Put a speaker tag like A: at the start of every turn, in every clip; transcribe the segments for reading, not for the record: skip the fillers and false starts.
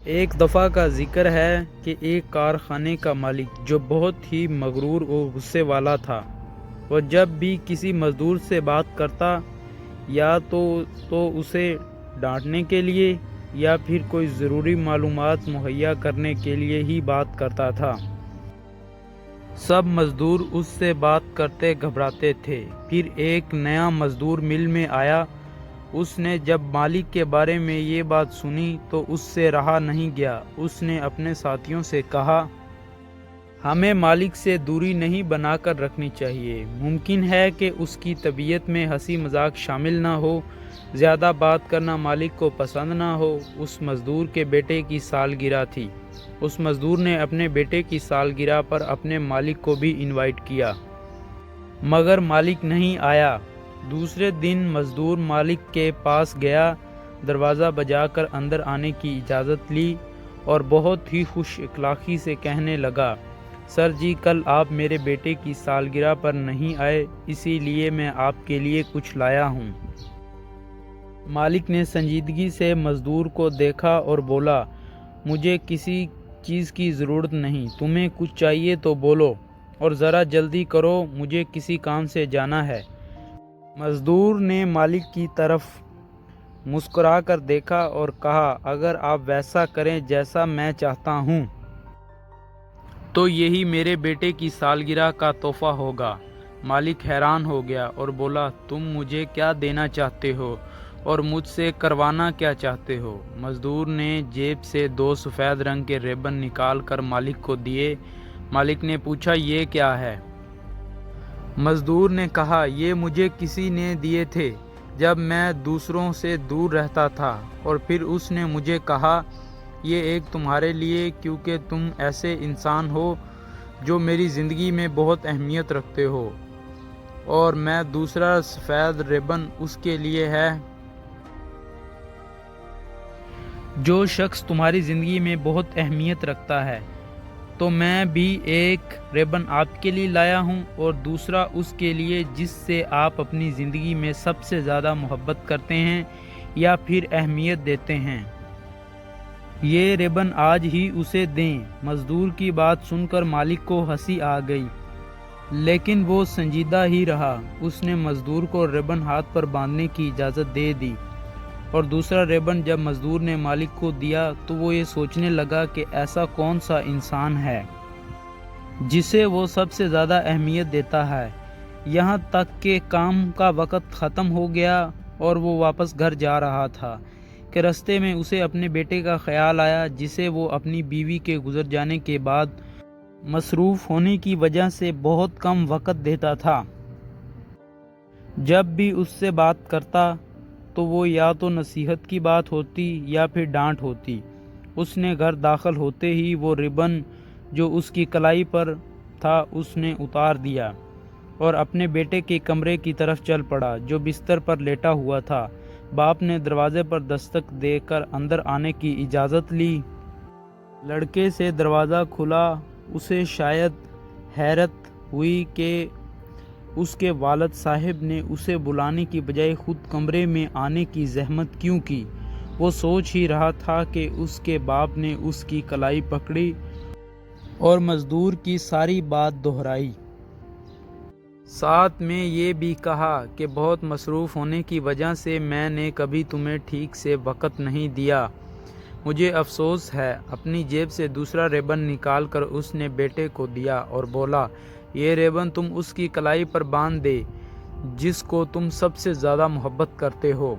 A: ایک دفعہ کا ذکر ہے کہ ایک کارخانے کا مالک جو بہت ہی مغرور و غصے والا تھا، وہ جب بھی کسی مزدور سے بات کرتا یا تو اسے ڈانٹنے کے لیے یا پھر کوئی ضروری معلومات مہیا کرنے کے لیے ہی بات کرتا تھا۔ سب مزدور اس سے بات کرتے گھبراتے تھے۔ پھر ایک نیا مزدور مل میں آیا۔ اس نے جب مالک کے بارے میں یہ بات سنی تو اس سے رہا نہیں گیا۔ اس نے اپنے ساتھیوں سے کہا، ہمیں مالک سے دوری نہیں بنا کر رکھنی چاہیے۔ ممکن ہے کہ اس کی طبیعت میں ہنسی مذاق شامل نہ ہو، زیادہ بات کرنا مالک کو پسند نہ ہو۔ اس مزدور کے بیٹے کی سالگرہ تھی۔ اس مزدور نے اپنے بیٹے کی سالگرہ پر اپنے مالک کو بھی انوائٹ کیا، مگر مالک نہیں آیا۔ دوسرے دن مزدور مالک کے پاس گیا، دروازہ بجا کر اندر آنے کی اجازت لی اور بہت ہی خوش اخلاقی سے کہنے لگا، سر جی، کل آپ میرے بیٹے کی سالگرہ پر نہیں آئے، اسی لیے میں آپ کے لیے کچھ لایا ہوں۔ مالک نے سنجیدگی سے مزدور کو دیکھا اور بولا، مجھے کسی چیز کی ضرورت نہیں، تمہیں کچھ چاہیے تو بولو اور ذرا جلدی کرو، مجھے کسی کام سے جانا ہے۔ مزدور نے مالک کی طرف مسکرا کر دیکھا اور کہا، اگر آپ ویسا کریں جیسا میں چاہتا ہوں تو یہی میرے بیٹے کی سالگرہ کا تحفہ ہوگا۔ مالک حیران ہو گیا اور بولا، تم مجھے کیا دینا چاہتے ہو اور مجھ سے کروانا کیا چاہتے ہو؟ مزدور نے جیب سے 2 سفید رنگ کے ریبن نکال کر مالک کو دیے۔ مالک نے پوچھا، یہ کیا ہے؟ مزدور نے کہا، یہ مجھے کسی نے دیے تھے جب میں دوسروں سے دور رہتا تھا، اور پھر اس نے مجھے کہا، یہ ایک تمہارے لیے، کیونکہ تم ایسے انسان ہو جو میری زندگی میں بہت اہمیت رکھتے ہو، اور میں دوسرا سفید ریبن اس کے لیے ہے جو شخص تمہاری زندگی میں بہت اہمیت رکھتا ہے۔ تو میں بھی ایک ریبن آپ کے لیے لایا ہوں اور دوسرا اس کے لیے جس سے آپ اپنی زندگی میں سب سے زیادہ محبت کرتے ہیں یا پھر اہمیت دیتے ہیں۔ یہ ریبن آج ہی اسے دیں۔ مزدور کی بات سن کر مالک کو ہنسی آ گئی، لیکن وہ سنجیدہ ہی رہا۔ اس نے مزدور کو ریبن ہاتھ پر باندھنے کی اجازت دے دی، اور دوسرا ریبن جب مزدور نے مالک کو دیا تو وہ یہ سوچنے لگا کہ ایسا کون سا انسان ہے جسے وہ سب سے زیادہ اہمیت دیتا ہے۔ یہاں تک کہ کام کا وقت ختم ہو گیا اور وہ واپس گھر جا رہا تھا کہ رستے میں اسے اپنے بیٹے کا خیال آیا، جسے وہ اپنی بیوی کے گزر جانے کے بعد مصروف ہونے کی وجہ سے بہت کم وقت دیتا تھا۔ جب بھی اس سے بات کرتا تو وہ یا تو نصیحت کی بات ہوتی یا پھر ڈانٹ ہوتی۔ اس نے گھر داخل ہوتے ہی وہ ریبن جو اس کی کلائی پر تھا اس نے اتار دیا اور اپنے بیٹے کے کمرے کی طرف چل پڑا جو بستر پر لیٹا ہوا تھا۔ باپ نے دروازے پر دستک دے کر اندر آنے کی اجازت لی۔ لڑکے سے دروازہ کھلا۔ اسے شاید حیرت ہوئی کہ اس کے والد صاحب نے اسے بلانے کی بجائے خود کمرے میں آنے کی زحمت کیوں کی۔ وہ سوچ ہی رہا تھا کہ اس کے باپ نے اس کی کلائی پکڑی اور مزدور کی ساری بات دہرائی۔ ساتھ میں یہ بھی کہا کہ بہت مصروف ہونے کی وجہ سے میں نے کبھی تمہیں ٹھیک سے وقت نہیں دیا، مجھے افسوس ہے۔ اپنی جیب سے دوسرا ریبن نکال کر اس نے بیٹے کو دیا اور بولا، یہ ریبن تم اس کی کلائی پر باندھ دے جس کو تم سب سے زیادہ محبت کرتے ہو۔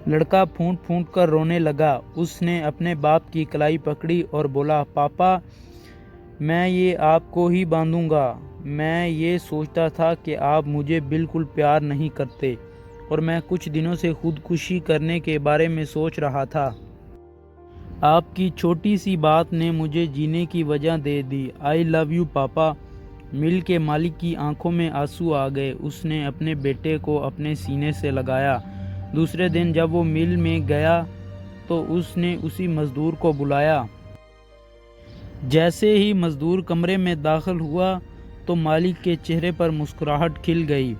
A: لڑکا پھونٹ پھونٹ کر رونے لگا۔ اس نے اپنے باپ کی کلائی پکڑی اور بولا، پاپا، میں یہ آپ کو ہی باندھوں گا۔ میں یہ سوچتا تھا کہ آپ مجھے بالکل پیار نہیں کرتے اور میں کچھ دنوں سے خودکشی کرنے کے بارے میں سوچ رہا تھا۔ آپ کی چھوٹی سی بات نے مجھے جینے کی وجہ دے دی۔ آئی لو یو پاپا۔ مل کے مالک کی آنکھوں میں آنسو آ گئے۔ اس نے اپنے بیٹے کو اپنے سینے سے لگایا۔ دوسرے دن جب وہ مل میں گیا تو اس نے اسی مزدور کو بلایا۔ جیسے ہی مزدور کمرے میں داخل ہوا تو مالک کے چہرے پر مسکراہٹ کھل گئی۔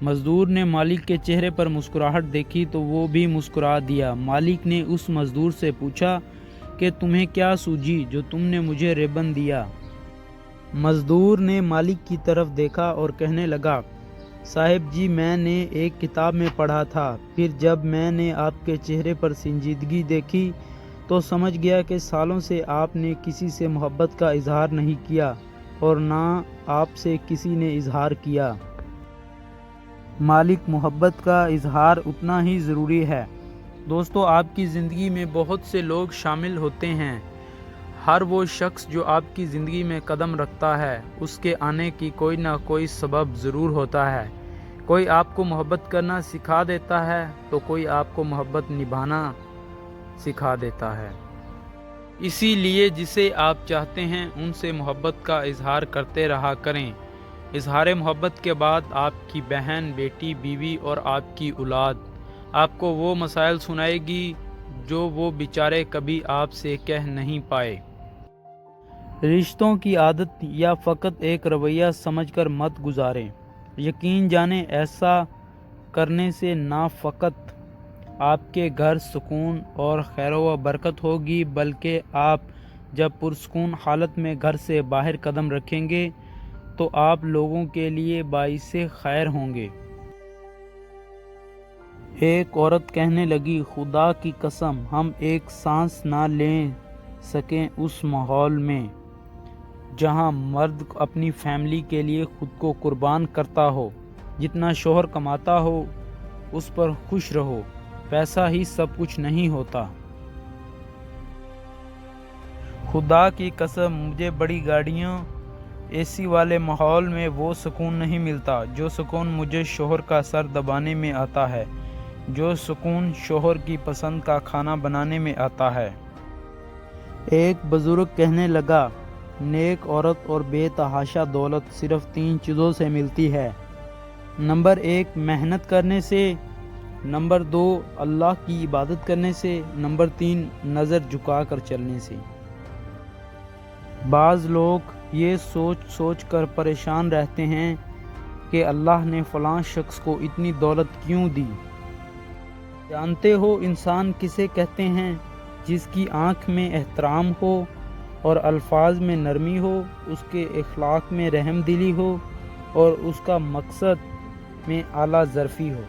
A: مزدور نے مالک کے چہرے پر مسکراہٹ دیکھی تو وہ بھی مسکرا دیا۔ مالک نے اس مزدور سے پوچھا، کہ تمہیں کیا سوجھی جو تم نے مجھے ریبن دیا؟ مزدور نے مالک کی طرف دیکھا اور کہنے لگا، صاحب جی میں نے ایک کتاب میں پڑھا تھا، پھر جب میں نے آپ کے چہرے پر سنجیدگی دیکھی تو سمجھ گیا کہ سالوں سے آپ نے کسی سے محبت کا اظہار نہیں کیا اور نہ آپ سے کسی نے اظہار کیا۔ مالک، محبت کا اظہار اتنا ہی ضروری ہے۔ دوستو، آپ کی زندگی میں بہت سے لوگ شامل ہوتے ہیں۔ ہر وہ شخص جو آپ کی زندگی میں قدم رکھتا ہے اس کے آنے کی کوئی نہ کوئی سبب ضرور ہوتا ہے۔ کوئی آپ کو محبت کرنا سکھا دیتا ہے تو کوئی آپ کو محبت نبھانا سکھا دیتا ہے۔ اسی لیے جسے آپ چاہتے ہیں ان سے محبت کا اظہار کرتے رہا کریں۔ اظہار محبت کے بعد آپ کی بہن، بیٹی، بیوی اور آپ کی اولاد آپ کو وہ مسائل سنائے گی جو وہ بیچارے کبھی آپ سے کہہ نہیں پائے۔ رشتوں کی عادت یا فقط ایک رویہ سمجھ کر مت گزاریں۔ یقین جانیں ایسا کرنے سے نہ فقط آپ کے گھر سکون اور خیر و برکت ہوگی بلکہ آپ جب پرسکون حالت میں گھر سے باہر قدم رکھیں گے تو آپ لوگوں کے لیے باعث خیر ہوں گے۔ ایک عورت کہنے لگی، خدا کی قسم ہم ایک سانس نہ لے سکیں اس ماحول میں جہاں مرد اپنی فیملی کے لیے خود کو قربان کرتا ہو۔ جتنا شوہر کماتا ہو اس پر خوش رہو، پیسہ ہی سب کچھ نہیں ہوتا۔ خدا کی قسم مجھے بڑی گاڑیوں، اے سی والے ماحول میں وہ سکون نہیں ملتا جو سکون مجھے شوہر کا سر دبانے میں آتا ہے، جو سکون شوہر کی پسند کا کھانا بنانے میں آتا ہے۔ ایک بزرگ کہنے لگا، نیک عورت اور بے تحاشا دولت صرف 3 چیزوں سے ملتی ہے۔ نمبر 1 محنت کرنے سے، نمبر 2 اللہ کی عبادت کرنے سے، نمبر 3 نظر جھکا کر چلنے سے۔ بعض لوگ یہ سوچ کر پریشان رہتے ہیں کہ اللہ نے فلاں شخص کو اتنی دولت کیوں دی۔ جانتے ہو انسان کسے کہتے ہیں؟ جس کی آنکھ میں احترام ہو اور الفاظ میں نرمی ہو، اس کے اخلاق میں رحم دلی ہو اور اس کا مقصد میں اعلیٰ ظرفی ہو۔